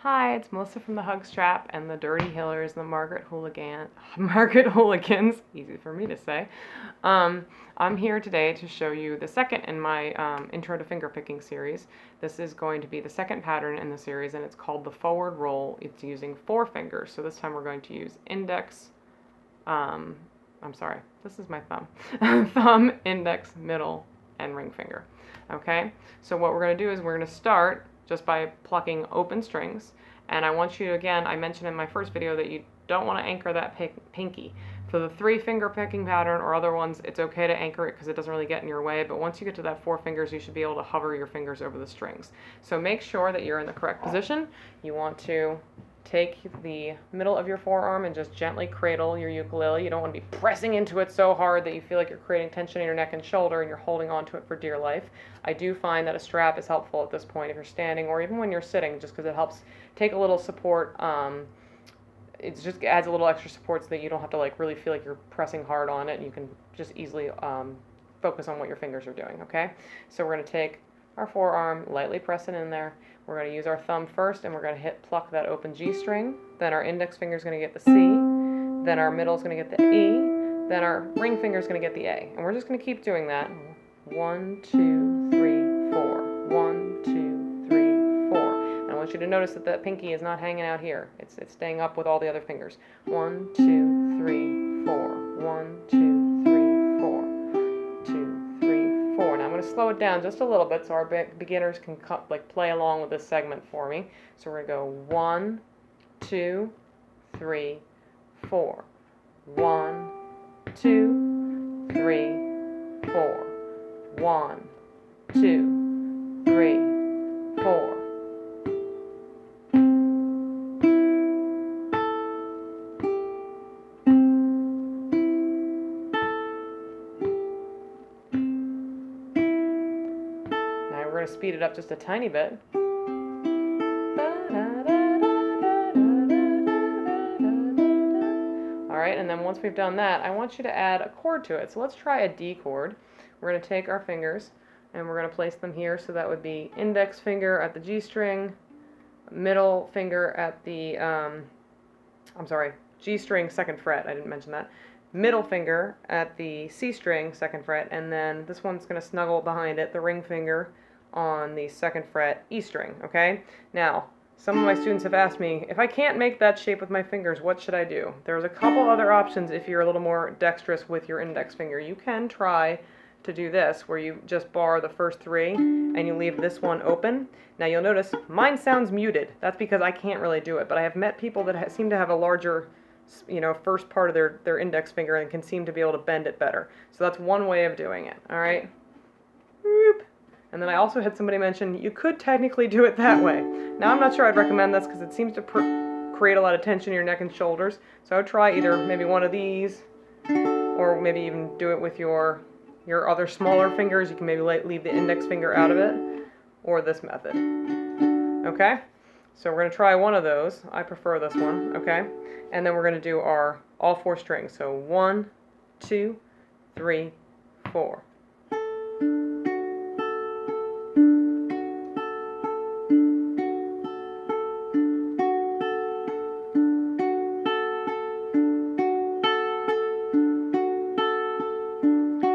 Hi, it's Melissa from the Hug Strap and the Dirty Hillers, the Margaret Hooligans, easy for me to say. I'm here today to show you the second in my Intro to Fingerpicking series. This is going to be the second pattern in the series, and it's called the forward roll. It's using 4 fingers, so this time we're going to use index, I'm sorry, this is my thumb, thumb, index, middle, and ring finger. Okay, so what we're going to do is we're going to start just by plucking open strings, and I want you to, again, I mentioned in my first video that you don't want to anchor that pinky. For the 3 finger picking pattern or other ones, it's okay to anchor it because it doesn't really get in your way, but once you get to that 4 fingers, you should be able to hover your fingers over the strings. So make sure that you're in the correct position. You want to take the middle of your forearm and just gently cradle your ukulele. You don't want to be pressing into it so hard that you feel like you're creating tension in your neck and shoulder and you're holding on to it for dear life. I do find that a strap is helpful at this point if you're standing or even when you're sitting, just because it helps take a little support. It just adds a little extra support so that you don't have to really feel like you're pressing hard on it, and you can just easily focus on what your fingers are doing, okay? So we're going to take our forearm, lightly press it in there. We're going to use our thumb first, and we're going to pluck that open G string. Then our index finger is going to get the C. Then our middle is going to get the E. Then our ring finger is going to get the A. And we're just going to keep doing that. 1, 2, 3, 4. 1, 2, 3, 4. And I want you to notice that the pinky is not hanging out here. It's staying up with all the other fingers. 1, 2, 3, 4. 1, 2, 3, 4. 2, 3, 4. Now I'm going to slow it down just a little bit so our beginners can play along with this segment for me. So we're going to go 1, 2, 3, 4. 1, 2, 3, 4. 1, 2, 3, 4. Now we're going to speed it up just a tiny bit. Alright, and then once we've done that, I want you to add a chord to it. So let's try a D chord. We're going to take our fingers and we're going to place them here. So that would be index finger at the G string, middle finger at the, G string 2nd fret, I didn't mention that. Middle finger at the C string 2nd fret, and then this one's going to snuggle behind it, the ring finger on the 2nd fret E string, okay? Now, some of my students have asked me, if I can't make that shape with my fingers, what should I do? There's a couple other options if you're a little more dexterous with your index finger. You can try to do this, where you just bar the first 3 and you leave this one open. Now you'll notice mine sounds muted. That's because I can't really do it, but I have met people that seem to have a larger, first part of their index finger and can seem to be able to bend it better. So that's one way of doing it, all right? And then I also had somebody mention you could technically do it that way. Now I'm not sure I'd recommend this because it seems to create a lot of tension in your neck and shoulders. So I would try either maybe one of these, or maybe even do it with your other smaller fingers. You can maybe leave the index finger out of it, or this method. Okay? So we're going to try one of those. I prefer this one, okay? And then we're going to do our all 4 strings. So 1, 2, 3, 4.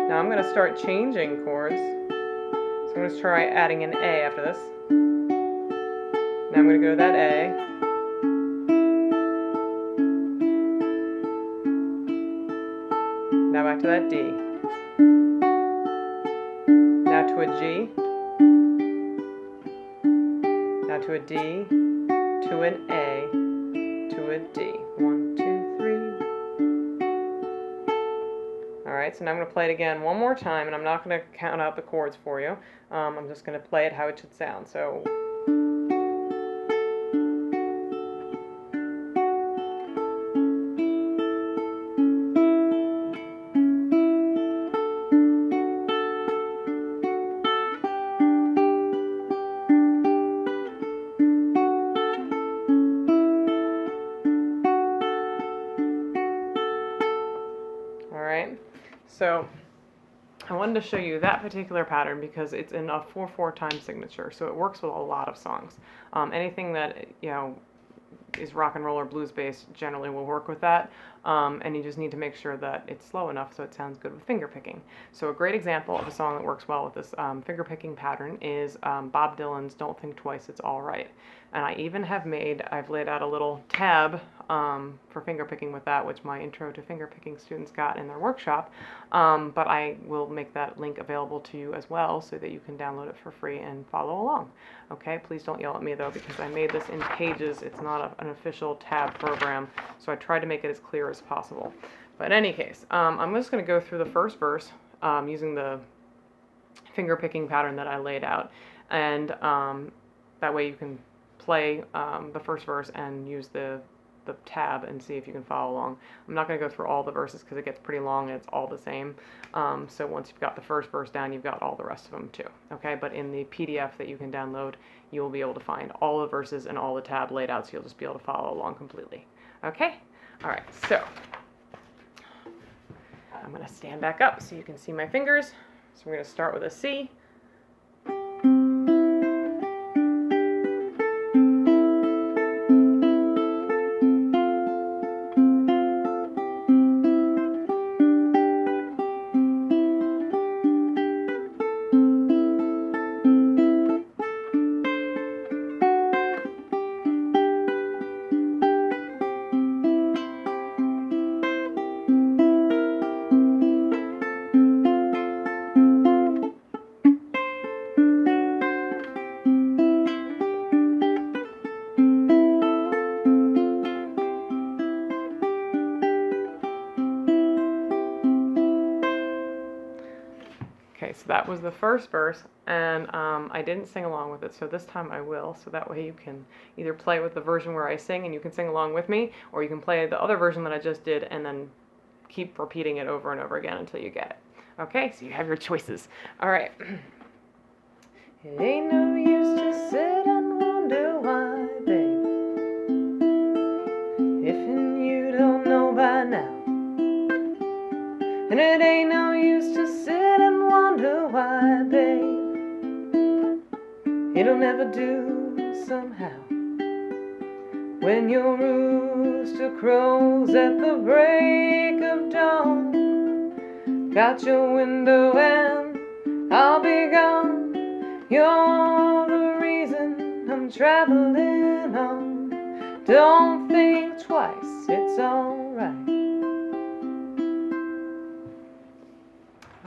Now I'm going to start changing chords. So I'm going to try adding an A after this. Now I'm going to go to that A. Now back to that D. Now to a G. Now to a D. To an A. To a D. 1, 2, 3. Alright, so now I'm going to play it again one more time, and I'm not going to count out the chords for you. I'm just going to play it how it should sound. So. Alright, so I wanted to show you that particular pattern because it's in a 4/4 time signature, so it works with a lot of songs. Anything that, you know, is rock and roll or blues based generally will work with that, and you just need to make sure that it's slow enough so it sounds good with finger picking. So a great example of a song that works well with this finger picking pattern is Bob Dylan's "Don't Think Twice, It's All Right." And I even have I've laid out a little tab for finger picking with that, which my intro to finger picking students got in their workshop, but I will make that link available to you as well so that you can download it for free and follow along. Okay, please don't yell at me though, because I made this in Pages. It's not an official tab program, so I tried to make it as clear as possible. But in any case, I'm just going to go through the first verse using the finger picking pattern that I laid out, and that way you can play the first verse and use the tab and see if you can follow along. I'm not going to go through all the verses because it gets pretty long and it's all the same. So once you've got the first verse down, you've got all the rest of them too. Okay, but in the PDF that you can download, you will be able to find all the verses and all the tab laid out, so you'll just be able to follow along completely. Okay? All right, so I'm going to stand back up so you can see my fingers. So we're going to start with a C. Okay, so that was the first verse, and I didn't sing along with it, so this time I will, so that way you can either play with the version where I sing and you can sing along with me, or you can play the other version that I just did and then keep repeating it over and over again until you get it. Okay, so you have your choices. All right. It ain't no use to sit and wonder why, babe, if you don't know by now. And it ain't no use to sit and wonder why, babe, it'll never do somehow. When your rooster crows at the break of dawn, got your window and I'll be gone. You're the reason I'm traveling on. Don't think twice, it's alright.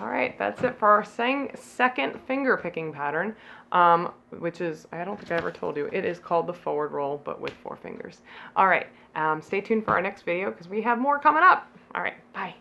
Alright, that's it for our second finger picking pattern, which is, I don't think I ever told you, it is called the forward roll, but with 4 fingers. Alright, stay tuned for our next video because we have more coming up. Alright, bye.